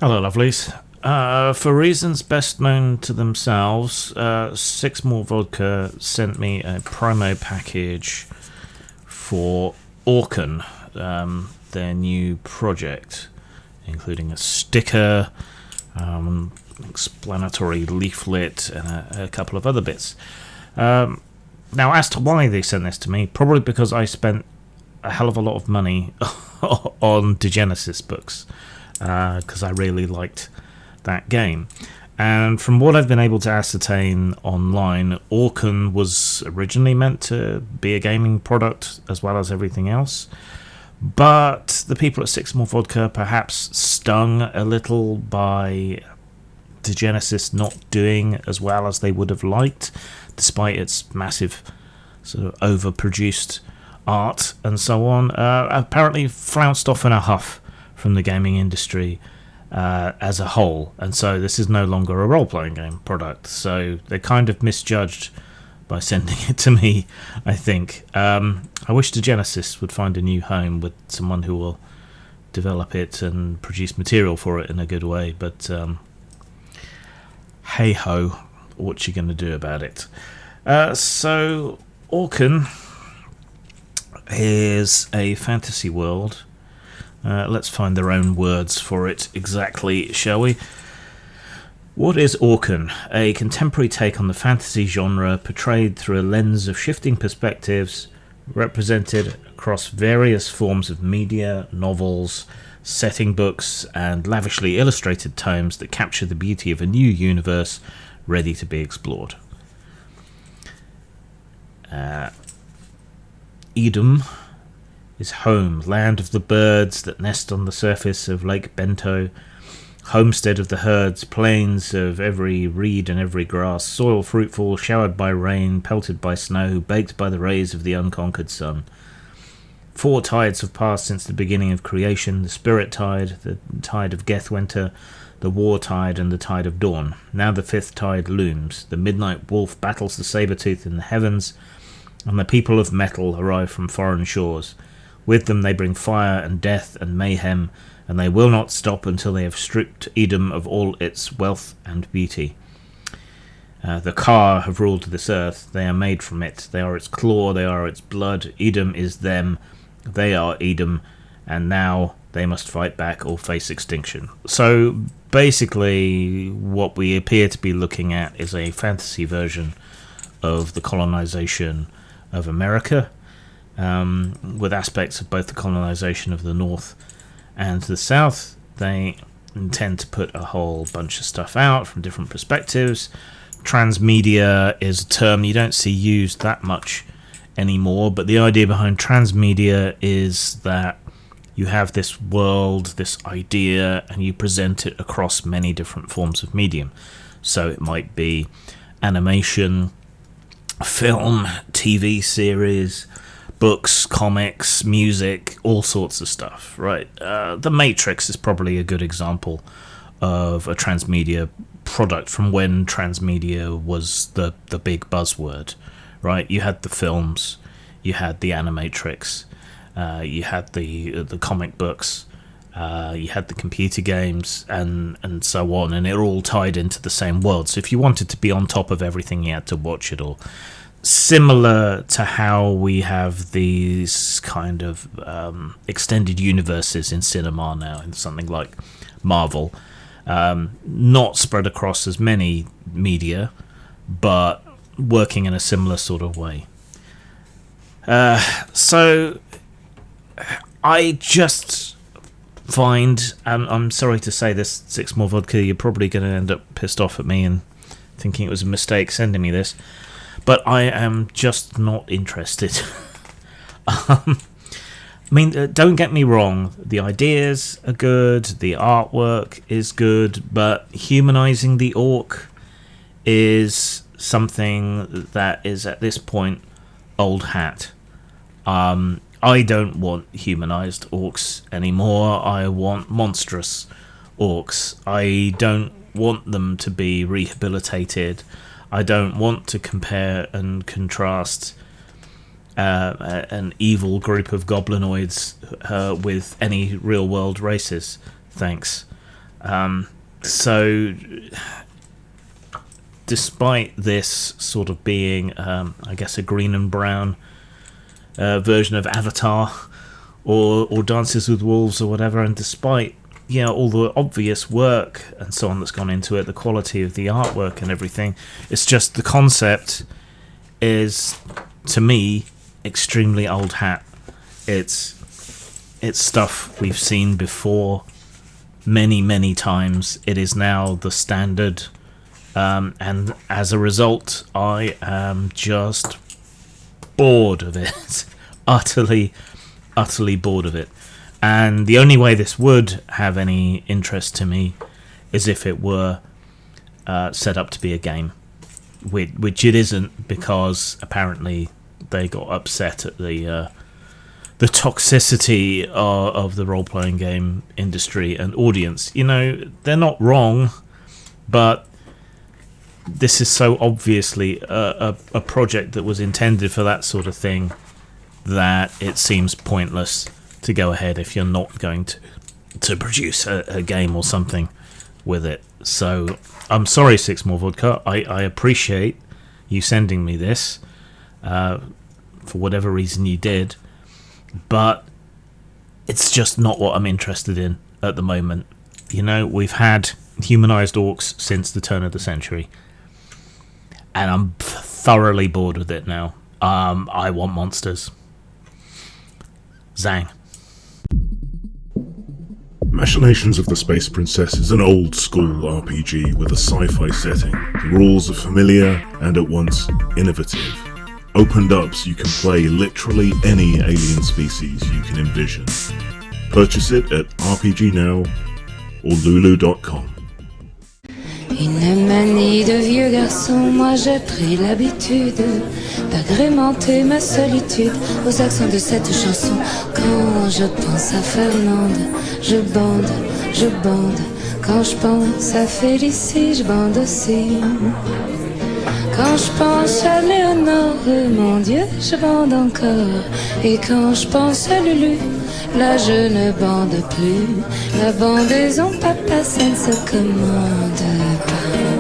Hello, lovelies. For reasons best known to themselves, Sixmorevodka sent me a promo package for Orken, their new project, including a sticker, explanatory leaflet, and a couple of other bits. Now, as to why they sent this to me, probably because I spent a hell of a lot of money on Degenesis books, because I really liked that game. And from what I've been able to ascertain online, Orken was originally meant to be a gaming product as well as everything else. But the people at Sixmorevodka perhaps stung a little by Degenesis not doing as well as they would have liked, despite its massive sort of overproduced art and so on. Apparently flounced off in a huff from the gaming industry as a whole, and so this is no longer a role-playing game product, so they kind of misjudged by sending it to me, I think. I wish Degenesis would find a new home with someone who will develop it and produce material for it in a good way, but hey-ho, what you going to do about it? So Orken is a fantasy world. Let's find their own words for it exactly, shall we? What is Orken? A contemporary take on the fantasy genre, portrayed through a lens of shifting perspectives, represented across various forms of media, novels, setting books, and lavishly illustrated tomes that capture the beauty of a new universe ready to be explored. Edom is home, land of the birds that nest on the surface of Lake Bento, homestead of the herds, plains of every reed and every grass, soil fruitful, showered by rain, pelted by snow, baked by the rays of the unconquered sun. 4 tides have passed since the beginning of creation: the spirit tide, the tide of Gethwinter, the war tide, and the tide of dawn. Now the 5th tide looms. The midnight wolf battles the saber-tooth in the heavens, and the people of metal arrive from foreign shores. With them they bring fire and death and mayhem, and they will not stop until they have stripped Edom of all its wealth and beauty. The Ka have ruled this earth. They are made from it. They are its claw, they are its blood. Edom is them. They are Edom, and now they must fight back or face extinction. So basically what we appear to be looking at is a fantasy version of the colonization of America, with aspects of both the colonization of the North and the South. They intend to put a whole bunch of stuff out from different perspectives. Transmedia is a term you don't see used that much anymore, but the idea behind transmedia is that you have this world, this idea, and you present it across many different forms of medium. So it might be animation, film, TV series, books, comics, music, all sorts of stuff, right? The Matrix is probably a good example of a transmedia product from when transmedia was the big buzzword, right? You had the films, you had the Animatrix, you had the comic books, you had the computer games, and so on, and it all tied into the same world. So if you wanted to be on top of everything, you had to watch it all. Similar to how we have these kind of extended universes in cinema now, in something like Marvel, not spread across as many media, but working in a similar sort of way. So I just find, and I'm sorry to say this, Sixmorevodka, you're probably going to end up pissed off at me and thinking it was a mistake sending me this, but I am just not interested. I mean, don't get me wrong, the ideas are good, the artwork is good, but humanizing the orc is something that is at this point old hat. I don't want humanized orcs anymore. I want monstrous orcs. I don't want them to be rehabilitated. I don't want to compare and contrast an evil group of goblinoids with any real world races. Thanks. So, despite this sort of being, I guess, a green and brown version of Avatar or Dances with Wolves or whatever, and despite all the obvious work and so on that's gone into it, the quality of the artwork and everything, it's just the concept is, to me, extremely old hat. It's stuff we've seen before many times. It is now the standard, and as a result, I am just bored of it. utterly bored of it. And the only way this would have any interest to me is if it were set up to be a game, which it isn't, because apparently they got upset at the toxicity of the role-playing game industry and audience. They're not wrong, but this is so obviously a project that was intended for that sort of thing that it seems pointless to go ahead if you're not going to produce a game or something with it. So I'm sorry, Sixmorevodka. I appreciate you sending me this for whatever reason you did, but it's just not what I'm interested in at the moment. We've had humanized orcs since the turn of the century, and I'm thoroughly bored with it now. I want monsters. Zang. Machinations of the Space Princess is an old-school RPG with a sci-fi setting. The rules are familiar and at once innovative. Opened up so you can play literally any alien species you can envision. Purchase it at RPG Now or Lulu.com. Une manie de vieux garçon, moi j'ai pris l'habitude d'agrémenter ma solitude aux accents de cette chanson. Quand je pense à Fernande, je bande. Quand je pense à Félicie, je bande aussi. Quand je pense à Léonore, mon Dieu, je bande encore. Et quand je pense à Lulu, là je ne bande plus. La bandaison, papa, ça ne se commande pas.